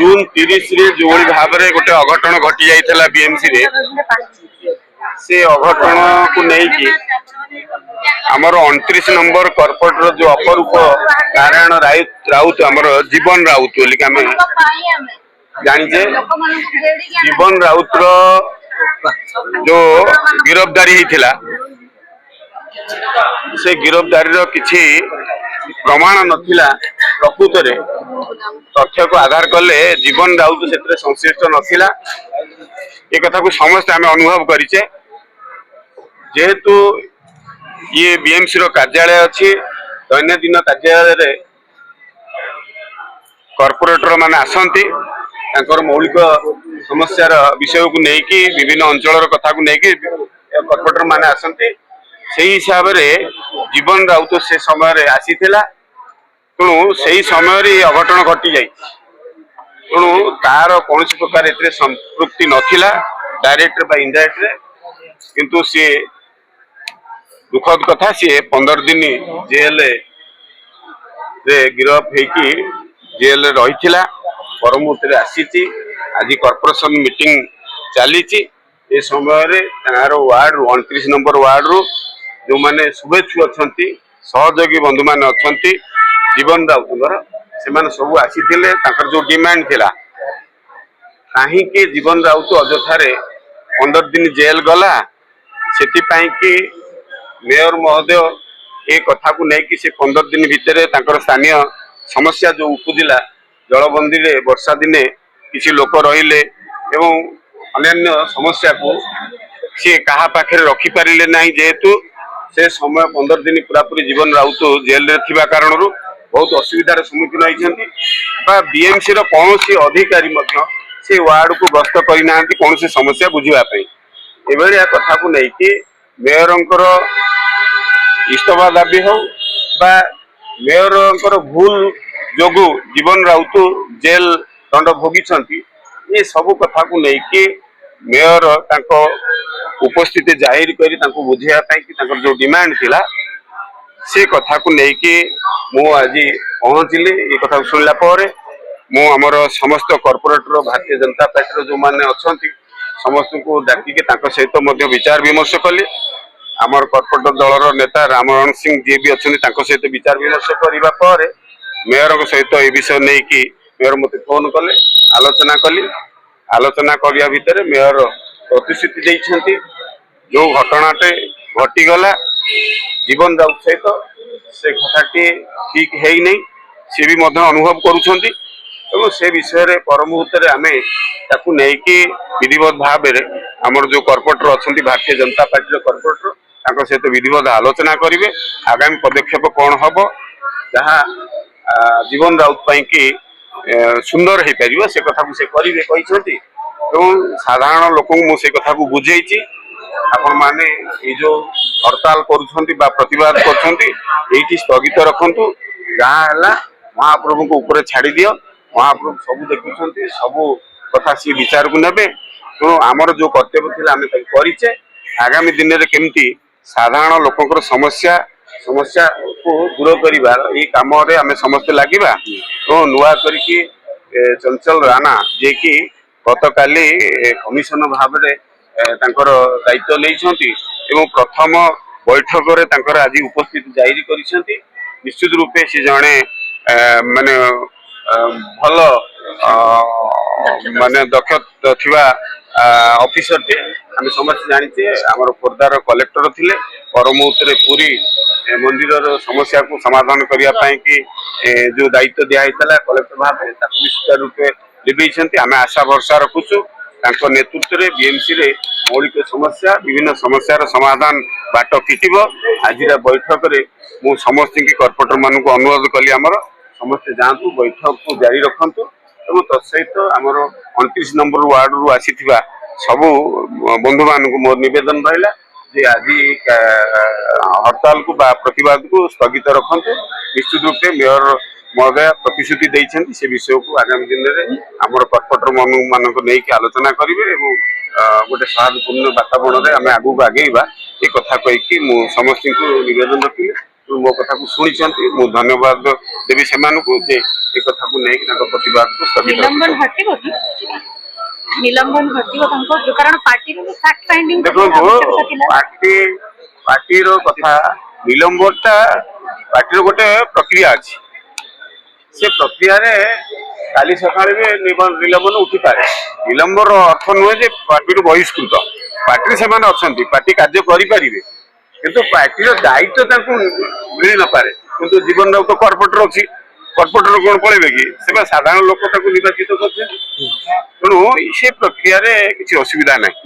जून 30 जो भाव में गोटे अघटन घटी जाता बीएमसी रे से अघटन को लेकिन आमर 29 नंबर कॉर्पोरेटर जो अपरूप नारायण राउत आमर जीवन राउत बोलिक आम जानीचे जीवन राउत जो गिरफ्तारी होता से गिरफ्तारी किसी प्रमाण नथिला प्रकृत रे तथ्य को आधार कले जीवन राउत से संश्लिष्ट नथिला ये कथा को समस्त आम अनुभव करिचे जेहेतु ये बीएमसी रो कार्यालय अच्छी दैनंदिन कार्यालय कॉर्पोरेटर माने आसंती मौलिक समस्या विषय को लेकिन विभिन्न अंचल कथा को लेकिन कॉर्पोरेटर माने आसंती से हिसाब से जीवन राउत से समय आसी तेणु से समय अघटन घटी जाए तेणु तार कौन प्रकार ए संपृक्ति नथिला डायरेक्ट बा इनडायरेक्ट किंतु सी दुखद कथा सी 15 दिन जेल रे गिरफ होगी जेल रही परमुहूर्त आसी आज कॉर्पोरेशन मीटिंग चली ए समय तार वार्ड 29 नंबर वार्ड रू जो माने शुभेच्छु अच्छा सहयोगी बंधु मैंने अच्छा जीवन राउत से सब आसी जो डिमांड थिला कहीं जीवन राउत अजथारे 15 दिन जेल गला से मेयर महोदय ए कथा को लेकिन से 15 दिन भितर स्थानीय समस्या जो उपजिला जलबंदी रे वर्षा दिने किसी लोक रहिले एवं अन्य समस्या को सी कहा पाखे रखिपारे ना जेहेतु से समय 15 दिन पूरापूरी जीवन राउत जेल रे थिबा कारण बहुत असुविधार सम्मुखीन होती बीएमसी कौन अधिकारी से वार्ड को गस्त करना कौन समस्या बुझापी एभलिया कथा को लेकिन मेयर इस्तफा दाबी हो मेयर भूल जोगु जीवन राउत जेल दंड भोगी ये सब कथा को लेकिन मेयर उपस्थिति जाहिर करी बुझाई जो डिमांड थिला से कथा को लेकिन मु आज पहुँचली ये कथा शुणला मु आमर समस्त कॉर्पोरेटर भारतीय जनता पार्टी जो मैंने अच्छा समस्त को डाकिके सहित विचार विमर्श कली आमर कॉर्पोरेटर दलर नेता रामरण सिंह जी भी अच्छा सहित विचार विमर्श करने मेयर सहित ये विषय नहीं कि मेयर मत फोन कले आलोचना करने भितर मेयर प्रतिश्रुति देइछंती जो घटनाटे घटीगला जीवन राउत सहित से घटाटी ठीक है नहीं सी भी अनुभव करुछंती एवं से विषय रे पर मुहूर्त आम नहीं विधिवत भाव आमर जो कॉर्पोरेटर अच्छा भारतीय जनता पार्टी कॉर्पोरेटर सहित विधिवत आलोचना करेंगे आगामी पदक्षेप कौन हम जहाँ जीवन राउत कि सुंदर हो पार से कथा से करेंगे साधारण लोक मुझे कथा को बुझे आपण माने ये जो हड़ताल प्रतिवाद कर स्थगित रखु जहाँ महाप्रभु को ऊपर छाड़ी दियो महाप्रभु सब देखुं सब कथा सी विचार को नेबे तेणु आमर जो कर्तव्य थी आम करें आगामी दिन में केमती साधारण लोक समस्या समस्या को दूर करवा ये कम आम समस्ते लगे तो नुआ करके चंचल राणा जे कि गत काली कमिशन भाव दायित्व नहीं प्रथम बैठक रे आज उपस्थिति जाहिर कर निश्चित रूपे से जड़े माने भल माने दक्ष थिबा ऑफिसर टे आम समस्त जानीचे आमर खोर्धार कलेक्टर थिले पर मुहूर्त पूरी मंदिर समस्या को समाधान करने कि जो दायित्व दिखाई कलेक्टर भाव सुचारू रूपे लिभेइछंती आम आशा भरसा रखुचु नेतृत्व में बीएमसी रे मौलिक समस्या विभिन्न समस्यार समाधान बाट फिटिब आज बैठक में मु समस्त कॉर्पोरेटर मान को अनुरोध कली आमर समस्ते जातु बैठक को जारी रखु और तत्सहित आमर 29 नंबर वार्ड रू आसी सबू बंधु मान को मोर निवेदन रहा जे आज हड़ताल को प्रतिवाद को स्थगित रखु निश्चित रूपे मेयर महोदय प्रतिश्रुति देइछन्ति से विषय को आगामी दिन में आमर कॉर्पोरेटर मान नहीं आलोचना करेंगे गोटे सौहार्दपूर्ण वातावरण में आम आगू आगेवा ये कथा कहीकि समस्त को निवेदन रखी मो कथा को शुणी धन्यवाद ଦେବି ସେମାନଙ୍କୁ ଯେ ଏ କଥାକୁ ନେଇକି ତାଙ୍କ ପ୍ରତିବାଦକୁ ସ୍ଥଗିତ ନିଲମ୍ବନ ହଟିବ କି ନିଲମ୍ବନ ହଟିବ ତାଙ୍କ କାରଣ ପାର୍ଟିର ଫ୍ୟାକ୍ଟ ଫାଇଣ୍ଡିଂ ଦେଖନ୍ତୁ ପାର୍ଟିର କଥା ନିଲମ୍ବନଟା ପାର୍ଟିର ଗୋଟେ ପ୍ରକ୍ରିୟା ଅଛି ସେ ପ୍ରକ୍ରିୟାରେ କାଲି ସକାଳେ ବି ନିଲମ୍ବନ ଉଠିପାରେ ନିଲମ୍ବନର ଅର୍ଥ ନୁହେଁ ଯେ ପାର୍ଟିରୁ ବହିଷ୍କୃତ ପାର୍ଟିରେ ସେମାନେ ଅଛନ୍ତି ପାର୍ଟି କାର୍ଯ୍ୟ କରିପାରିବେ କିନ୍ତୁ ପାର୍ଟିର ଦାୟିତ୍ୱ ତାଙ୍କୁ ମିଳି ନପାରେ କିନ୍ତୁ ଜୀବନର ତ କର୍ପୋରେଟର ଅଛି କର୍ପୋରେଟର କଣ ପଳେଇବେ କି ସେମାନେ ସାଧାରଣ ଲୋକ ତାକୁ ନିର୍ବାଚିତ କରିଛନ୍ତି ତେଣୁ ସେ ପ୍ରକ୍ରିୟାରେ କିଛି ଅସୁବିଧା ନାହିଁ।